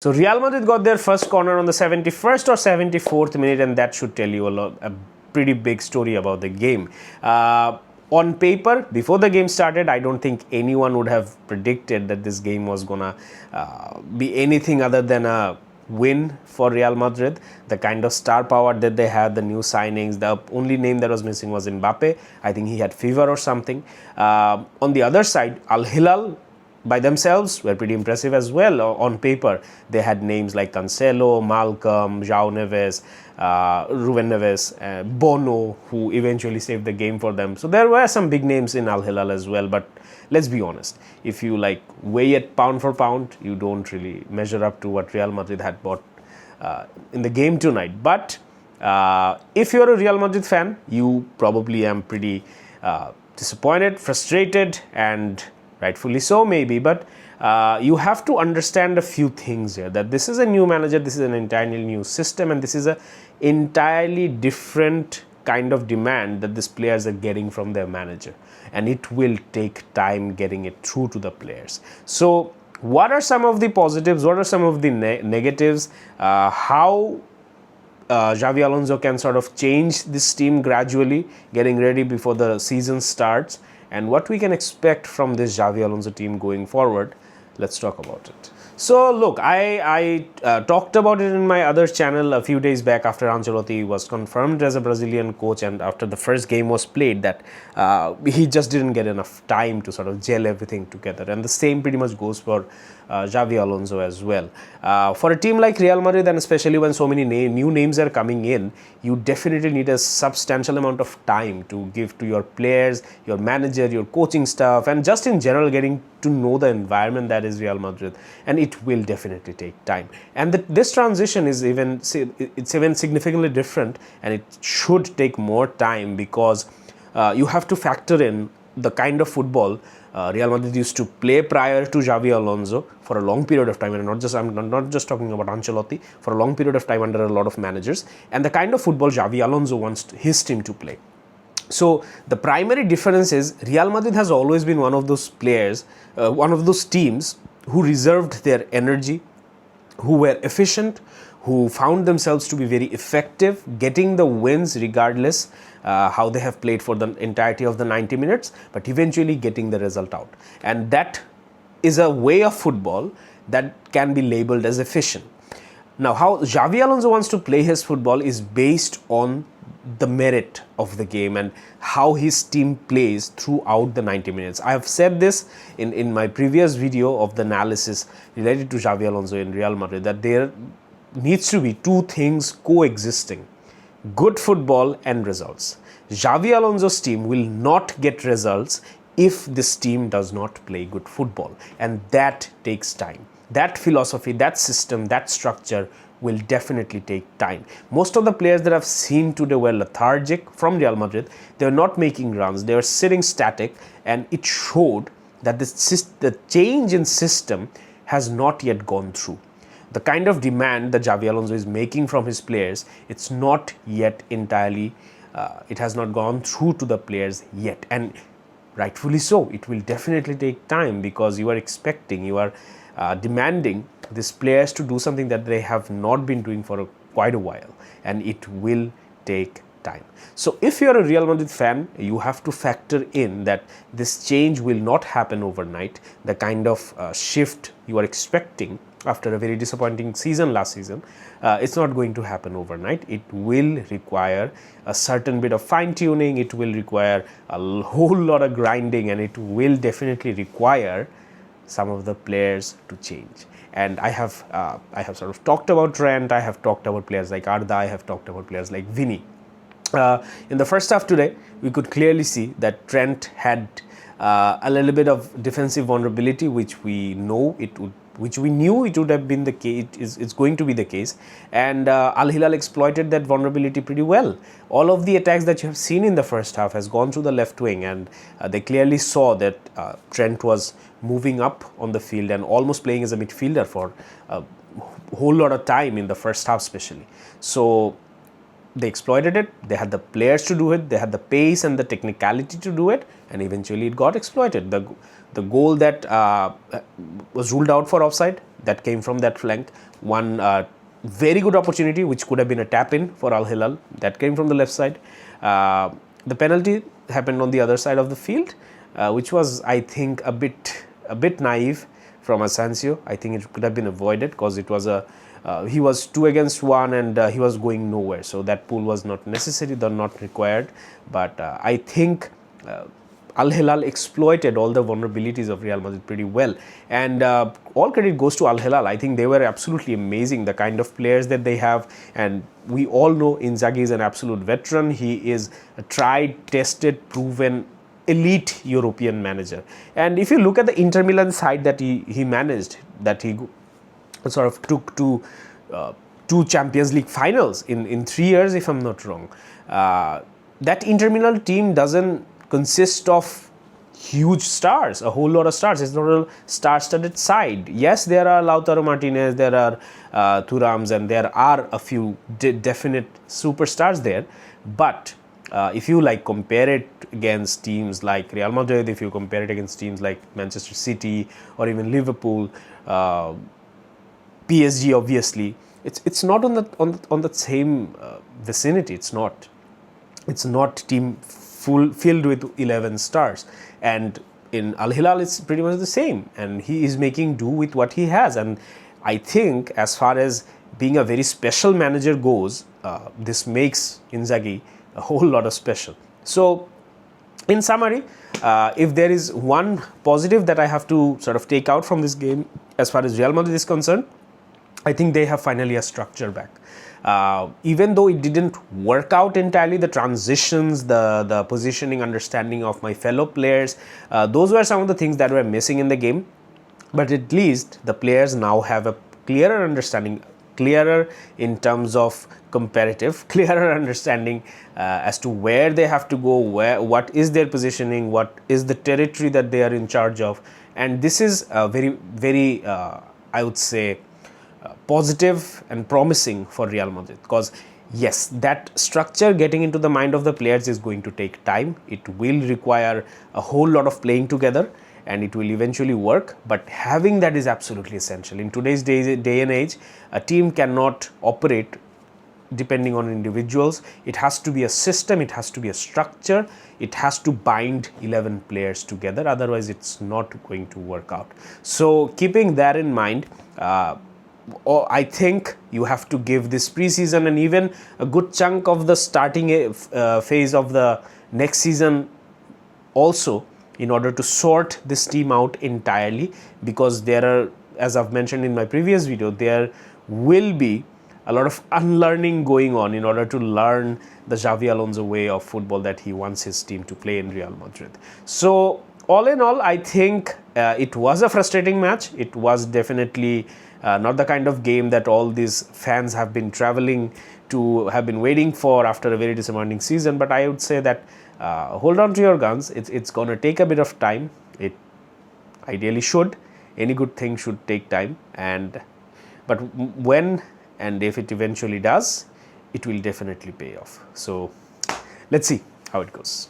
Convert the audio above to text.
So Real Madrid got their first corner on the 71st or 74th minute, and that should tell you a pretty big story about the game. On paper, before the game started, I don't think anyone would have predicted that this game was gonna be anything other than a win for Real Madrid. The kind of star power that they had, the new signings, the only name that was missing was Mbappe. I think he had fever or something. On the other side, Al Hilal by themselves were pretty impressive as well. On paper, they had names like Cancelo, Malcolm, João Neves, Ruben Neves, Bono, who eventually saved the game for them. So there were some big names in Al Hilal as well, but let's be honest, if you like weigh it pound for pound, you don't really measure up to what Real Madrid had bought in the game tonight. But if you're a Real Madrid fan, you probably am pretty disappointed, frustrated, and rightfully so maybe, but you have to understand a few things here, that this is a new manager, this is an entirely new system, and this is a entirely different kind of demand that these players are getting from their manager, and it will take time getting it through to the players. So what are some of the positives, what are some of the negatives, how Xavi Alonso can sort of change this team gradually, getting ready before the season starts, and what we can expect from this Xavi Alonso team going forward. Let's talk about it. So look, I talked about it in my other channel a few days back after Ancelotti was confirmed as a Brazilian coach, and after the first game was played, that he just didn't get enough time to sort of gel everything together, and the same pretty much goes for Xavi Alonso as well. For a team like Real Madrid, and especially when so many new names are coming in, you definitely need a substantial amount of time to give to your players, your manager, your coaching staff, and just in general getting to know the environment that is Real Madrid, and it will definitely take time. And this transition is even significantly different, and it should take more time because you have to factor in the kind of football Real Madrid used to play prior to Xavi Alonso for a long period of time, and I'm not just talking about Ancelotti, for a long period of time under a lot of managers, and the kind of football Xavi Alonso wants his team to play. So the primary difference is Real Madrid has always been one of those players, one of those teams who reserved their energy, who were efficient, who found themselves to be very effective, getting the wins regardless how they have played for the entirety of the 90 minutes, but eventually getting the result out. And that is a way of football that can be labeled as efficient. Now, how Xavi Alonso wants to play his football is based on the merit of the game and how his team plays throughout the 90 minutes. I have said this in my previous video of the analysis related to Xavi Alonso in Real Madrid, that there needs to be two things coexisting: good football and results. Xavi Alonso's team will not get results if this team does not play good football, and that takes time. That philosophy, that system, that structure will definitely take time. Most of the players that I've seen today were lethargic from Real Madrid. They were not making runs, they were sitting static, and it showed that the change in system has not yet gone through. The kind of demand that Xavi Alonso is making from his players, it's not yet entirely, it has not gone through to the players yet, and rightfully so. It will definitely take time because you are expecting, you are demanding these players to do something that they have not been doing for quite a while, and it will take time. So if you are a Real Madrid fan, you have to factor in that this change will not happen overnight. The kind of shift you are expecting after a very disappointing season last season, it's not going to happen overnight. It will require a certain bit of fine-tuning, it will require a whole lot of grinding, and it will definitely require some of the players to change. And I have sort of talked about Trent, I have talked about players like Arda, I have talked about players like Vini. In the first half today, we could clearly see that Trent had a little bit of defensive vulnerability, which we knew it would have been the case. It's going to be the case, and Al Hilal exploited that vulnerability pretty well. All of the attacks that you have seen in the first half has gone through the left wing, and they clearly saw that Trent was moving up on the field and almost playing as a midfielder for a whole lot of time in the first half especially. So they exploited it, they had the players to do it, they had the pace and the technicality to do it, and eventually it got exploited. The goal that was ruled out for offside, that came from that flank. One very good opportunity which could have been a tap in for Al Hilal, that came from the left side. The penalty happened on the other side of the field, which was, I think, a bit naive from Asensio. I think it could have been avoided because it was he was 2 against 1 and he was going nowhere. So that pull was not necessary, though not required. But I think Al Hilal exploited all the vulnerabilities of Real Madrid pretty well, and all credit goes to Al Hilal. I think they were absolutely amazing, the kind of players that they have, and we all know Inzaghi is an absolute veteran. He is a tried, tested, proven elite European manager. And if you look at the Inter Milan side that he managed, that he sort of took to 2 Champions League finals in 3 years, if I'm not wrong. That Inter Milan team doesn't consist of huge stars, a whole lot of stars. It's not a star-studded side. Yes, there are Lautaro Martinez, there are Thurams, and there are a few definite superstars there. But if you like compare it against teams like Real Madrid, if you compare it against teams like Manchester City or even Liverpool, PSG, obviously, it's not on the same vicinity. It's not team filled with 11 stars, and in Al Hilal it's pretty much the same, and he is making do with what he has. And I think as far as being a very special manager goes, this makes Inzaghi a whole lot of special. So in summary, if there is one positive that I have to sort of take out from this game as far as Real Madrid is concerned, I think they have finally a structure back. Even though it didn't work out entirely, the transitions, the positioning, understanding of my fellow players, those were some of the things that were missing in the game. But at least the players now have a clearer understanding, clearer in terms of comparative, clearer understanding as to where they have to go, what is their positioning, what is the territory that they are in charge of. And this is very, I would say, positive and promising for Real Madrid, because yes, that structure getting into the mind of the players is going to take time. It will require a whole lot of playing together, and it will eventually work, but having that is absolutely essential. In today's day and age, a team cannot operate depending on individuals. It has to be a system, it has to be a structure, it has to bind 11 players together, otherwise it's not going to work out. So keeping that in mind, I think you have to give this preseason and even a good chunk of the starting phase of the next season also, in order to sort this team out entirely, because there are, as I've mentioned in my previous video, there will be a lot of unlearning going on in order to learn the Xavi Alonso way of football that he wants his team to play in Real Madrid. So all in all, I think it was a frustrating match. It was definitely not the kind of game that all these fans have been traveling to, have been waiting for after a very disappointing season. But I would say that hold on to your guns. It's going to take a bit of time. It ideally should. Any good thing should take time. But when and if it eventually does, it will definitely pay off. So let's see how it goes.